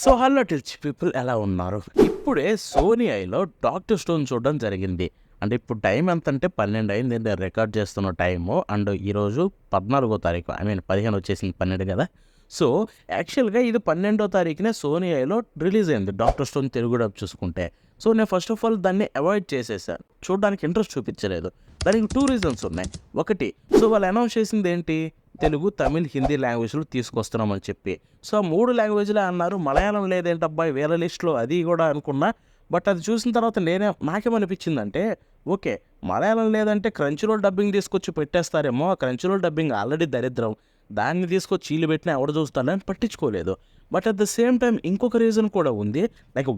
So hello టిచ్ people ఎలా ఉన్నారు? ఇప్పుడే సోనీ ఐలో డాక్టర్ స్టోన్ చూడడం జరిగింది. అంటే ఇప్పుడు టైం ఎంతంటే 12 అయింది నేను రికార్డ్ చేస్తున్న టైము. అండ్ ఈరోజు 14వ తారీఖు. 15 వచ్చేసింది 12 కదా! సో యాక్చువల్‌గా ఇది 12వ తారీఖునే సోనీ ఐలో రిలీజ్ అయింది డాక్టర్ స్టోన్ తెలుగు డబ్ చూసుకుంటే. సో నేను ఫస్ట్ ఆఫ్ ఆల్ దాన్ని అవాయిడ్ చేసేసాను. చూడడానికి ఇంట్రెస్ట్ చూపించలేదు. దానికి 2 రీజన్స్ ఉన్నాయి. ఒకటి సో వాళ్ళు అనౌన్స్ చేసిందేంటి? తెలుగు, తమిళ్, హిందీ లాంగ్వేజ్‌లో తీసుకొస్తున్నామని చెప్పి. సో, ఆ 3 లాంగ్వేజ్‌లే అన్నారు. మలయాళం లేదేంటబ్బా వీళ్ళ లిస్ట్‌లో అది కూడా అనుకున్నా. బట్ అది చూసిన తర్వాత నాకేమనిపించిందంటే, ఓకే. మలయాళం లేదంటే క్రంచీరోల్ డబ్బింగ్ తీసుకొచ్చి పెట్టేస్తారేమో. ఆ క్రంచీరోల్ డబ్బింగ్ ఆల్రెడీ దరిద్రం. దాన్ని తీసుకొచ్చి ఈళ్ళు పెట్టినా ఎవడు చూస్తాడులే అని పట్టించుకోలేదు. But at the same time ఇంకొక రీజన్ కూడా ఉంది. లైక్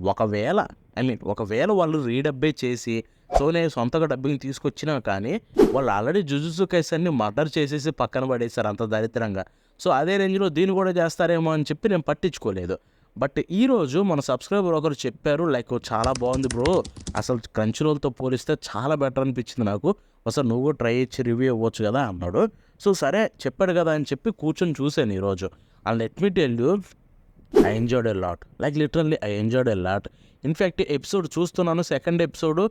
ఒకవేళ వాళ్ళు రీడబ్బే చేసి సోనీ సొంతగా డబ్బింగ్ తీసుకొచ్చినా కానీ వాళ్ళు ఆల్రెడీ జుజుత్సు కైసెన్ని మర్డర్ చేసేసి పక్కన పడేశారు అంత దరిద్రంగా. సో, అదే రేంజ్‌లో దీన్ని కూడా చేస్తారేమో అని చెప్పి నేను పట్టించుకోలేదు. బట్ ఈరోజు మన సబ్స్క్రైబర్ ఒకరు చెప్పారు లైక్ చాలా బాగుంది బ్రో. అసలు క్రంచీరోల్‌తో పోలిస్తే చాలా బెటర్ అనిపించింది నాకు. ఒకసారి నువ్వు కూడా ట్రై ఇచ్చి రివ్యూ ఇవ్వచ్చు కదా అన్నాడు. సో, సరే చెప్పాడు కదా అని చెప్పి కూర్చొని చూసాను ఈరోజు. And let me tell you I enjoyed a lot. Like literally I enjoyed a lot. In fact episode చూస్తున్నాను. సెకండ్ ఎపిసోడు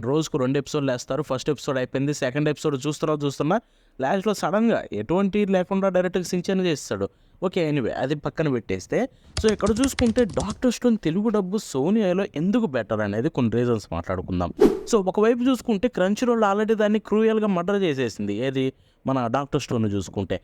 రోజుకు 2 ఎపిసోడ్‌లేస్తారు. ఫస్ట్ ఎపిసోడ్ అయిపోయింది. సెకండ్ ఎపిసోడ్ చూస్తున్నా లాస్ట్‌లో సడన్‌గా ఎటువంటి లేకుండా డైరెక్ట్‌గా సించన్ చేసేసాడు. ఓకే. ఎనీవే అది పక్కన పెట్టేస్తే సో, ఇక్కడ చూసుకుంటే డాక్టర్ స్టోన్ తెలుగు డబ్బు సోనీ ఐలో ఎందుకు బెటర్ అనేది కొన్ని రీజన్స్ మాట్లాడుకుందాం. సో, ఒకవైపు చూసుకుంటే క్రంచీరోల్ ఆల్రెడీ దాన్ని క్రూయల్‌గా మర్డర్ చేసేసింది. ఏది మన డాక్టర్ స్టోన్‌ని చూసుకుంటే.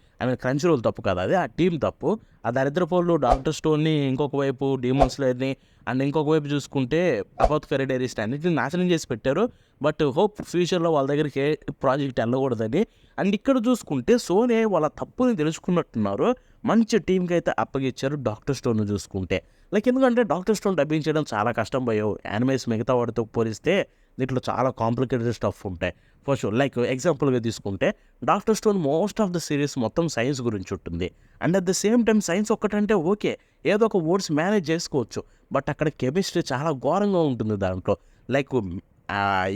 క్రంచీరోల్ తప్పు కాదు అది. ఆ టీమ్ తప్పు. ఆ దరిద్రపోళ్ళు డాక్టర్ స్టోన్‌ని ఇంకొక వైపు డీమన్ స్లేయర్‌ని అండ్ ఇంకొక వైపు చూసుకుంటే అపోథెకెరీ డైరీస్‌ని అన్నిటిని నాశనం చేసి పెట్టారు. బట్ హోప్ ఫ్యూచర్‌లో వాళ్ళ దగ్గరికి ఏ ప్రాజెక్ట్ ఎళ్ళకూడదని. అండ్ ఇక్కడ చూసుకుంటే సోనీ వాళ్ళ తప్పుని తెలుసుకున్నట్టున్నారు. మంచి టీమ్‌కి అయితే అప్పగిచ్చారు డాక్టర్ స్టోన్‌ని చూసుకుంటే. లైక్ ఎందుకంటే డాక్టర్ స్టోన్ డబ్బింగ్ చేయడం చాలా కష్టం భయ్యో. యానిమేస్ మిగతా వాటితో పోలిస్తే దీంట్లో చాలా కాంప్లికేటెడ్ స్టఫ్ ఉంటాయి. ఫర్ షూర్ లైక్ ఎగ్జాంపుల్‌గా తీసుకుంటే doctor stone most of the series మొత్తం సైన్స్ గురించి ఉంటుంది. And at the same time science ఒక్కటంటే ఓకే. ఏదో ఒక వర్డ్స్ మేనేజ్ చేసుకోవచ్చు. బట్ అక్కడ కెమిస్ట్రీ చాలా ఘోరంగా ఉంటుంది దాంట్లో. లైక్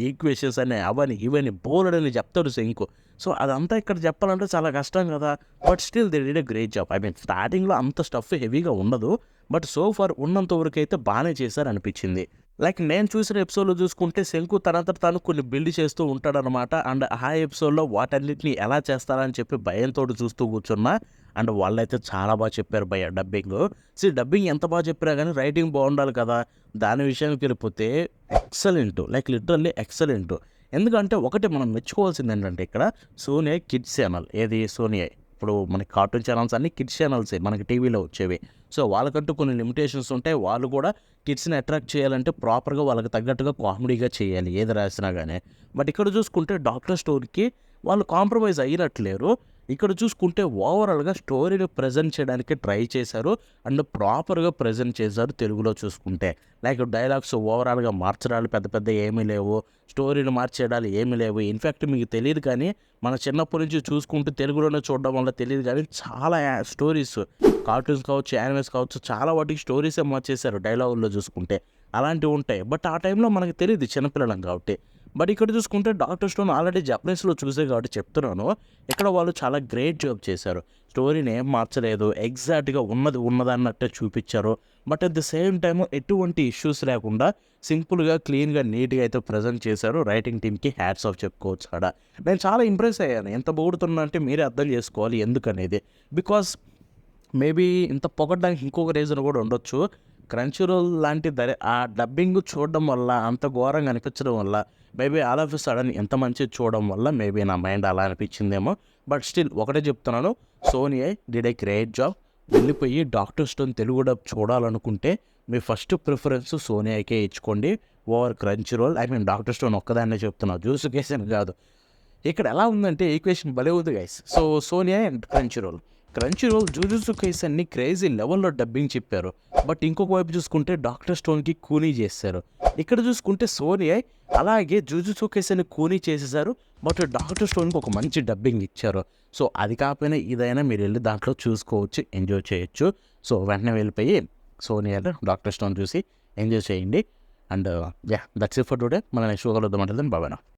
ఈక్వేషన్స్ అని అవని ఇవని బోలెడన్ని చెప్తాడు శంకు. సో, అదంతా ఇక్కడ చెప్పాలంటే చాలా కష్టం కదా! But still they did a great job. స్టార్టింగ్‌లో అంత స్టఫ్ హెవీగా ఉండదు. బట్ సో ఫార్ ఉన్నంత వరకైతే బానే చేశారనిపించింది. లైక్ నేను చూసిన ఎపిసోడ్‌లో చూసుకుంటే శంకు తనంతట తాను కొన్ని బిల్డ్ చేస్తూ ఉంటాడనమాట. అండ్ ఆ ఎపిసోడ్‌లో వాటన్నిటిని ఎలా చేస్తారా అని చెప్పి భయంతోటి చూస్తూ కూర్చున్నా. అండ్ వాళ్ళైతే చాలా బాగా చెప్పారు భయ్య డబ్బింగు. డబ్బింగ్ ఎంత బాగా చెప్పినా గానీ రైటింగ్ బాగుండాలి కదా! దాని విషయానికెళ్ళిపోతే ఎక్సలెంటు. Like literally excellent. ఎందుకంటే ఒకటి మనం మెచ్చుకోవాల్సిందేంటంటే ఇక్కడ సోనీ కిడ్స్ ఛానల్. ఏది సోనీ ఐ. ఇప్పుడు మనకి కార్టూన్ ఛానల్స్ అన్నీ కిడ్స్ ఛానల్సే మనకి టీవీలో వచ్చేవి. సో, వాళ్ళకంటూ కొన్ని లిమిటేషన్స్ ఉంటాయి. వాళ్ళు కూడా కిడ్స్‌ని అట్రాక్ట్ చేయాలంటే ప్రాపర్‌గా వాళ్ళకి తగ్గట్టుగా కామెడీగా చేయాలి ఏది రాసినా గానీ. బట్ ఇక్కడ చూసుకుంటే డాక్టర్ స్టోన్‌కి వాళ్ళు కాంప్రమైజ్ అయ్యినట్లేరు. ఇక్కడ చూసుకుంటే ఓవరాల్‌గా స్టోరీని ప్రెజెంట్ చేయడానికి ట్రై చేశారు. అండ్ ప్రాపర్‌గా ప్రెజెంట్ చేశారు తెలుగులో చూసుకుంటే. లైక్ డైలాగ్స్ ఓవరాల్‌గా మార్చడాలు పెద్ద పెద్ద ఏమీ లేవు. స్టోరీని మార్చేయడాలు ఏమీ లేవు. ఇన్‌ఫాక్ట్ మీకు తెలీదు కానీ మన చిన్నప్పటి నుంచి చూసుకుంటూ తెలుగులోనే చూడడం వల్ల తెలీదు కానీ చాలా స్టోరీస్ కార్టూన్స్ కావచ్చు, యానిమేస్ కావచ్చు చాలా వాటికి స్టోరీసే మార్చేశారు డైలాగుల్లో చూసుకుంటే. అలాంటివి ఉంటాయి. బట్ ఆ టైంలో మనకు తెలీదు చిన్నపిల్లలం కాబట్టి. బట్ ఇక్కడ చూసుకుంటే డాక్టర్ స్టోన్ ఆల్రెడీ జపనీస్‌లో చూసే కాబట్టి చెప్తున్నాను. ఇక్కడ వాళ్ళు చాలా గ్రేట్ జాబ్ చేశారు. స్టోరీని ఏం మార్చలేదు. ఎగ్జాక్ట్‌గా ఉన్నది ఉన్నదన్నట్టే చూపిచ్చారు. But at the same time ఎటువంటి ఇష్యూస్ లేకుండా సింపుల్‌గా, క్లీన్‌గా, నీట్‌గా అయితే ప్రెజెంట్ చేశారు. రైటింగ్ టీమ్‌కి హ్యాట్స్ ఆఫ్ చెప్పుకోవచ్చు ఆడ. నేను చాలా ఇంప్రెస్ అయ్యాను. ఎంత పొగుడుతున్నా అంటే మీరే అర్థం చేసుకోవాలి ఎందుకనేది. బికాజ్ మేబీ ఇంత పొగడ్డానికి ఇంకొక రీజన్ కూడా ఉండొచ్చు. క్రంచీరోల్ లాంటి ఆ డబ్బింగ్ చూడడం వల్ల అంత ఘోరంగా అనిపించడం వల్ల maybe all of a sudden ఎంత మంచిది చూడడం వల్ల మేబీ నా మైండ్ అలా అనిపించిందేమో. బట్ స్టిల్ ఒకటే చెప్తున్నాను. Sony I did a great job. వెళ్ళిపోయి డాక్టర్ స్టోన్ తెలుగు డబ్ చూడాలనుకుంటే మీ ఫస్ట్ ప్రిఫరెన్స్ సోనీ ఐకే ఇచ్చుకోండి. Over Crunchyroll. డాక్టర్ స్టోన్ ఒక్కదాన్నే చెప్తున్నా. జూసు కేసని కాదు. ఇక్కడ ఎలా ఉందంటే ఈక్వేషన్ భలే ఉంది guys. So, Sony and Crunchyroll. Crunchyroll Jujutsu కైసెన్ని క్రేజీ లెవెల్‌లో డబ్బింగ్ చెప్పారు. బట్ ఇంకొక వైపు చూసుకుంటే డాక్టర్ స్టోన్‌కి కూనీ చేశారు. ఇక్కడ చూసుకుంటే సోనీ అలాగే జుజుత్సు కైసెన్ని కూనీ చేసేసారు. బట్ డాక్టర్ స్టోన్‌కి ఒక మంచి డబ్బింగ్ ఇచ్చారు. సో, అది కాకపోయినా ఇదైనా మీరెళ్లి దాంట్లో చూసుకోవచ్చు, ఎంజాయ్ చేయొచ్చు. సో, వెంటనే వెళ్ళిపోయి సోనీ అండ్ డాక్టర్ స్టోన్ చూసి ఎంజాయ్ చేయండి. And that's it for today. మన నెక్స్ట్ షో కలుద్దాం. Bye bye now.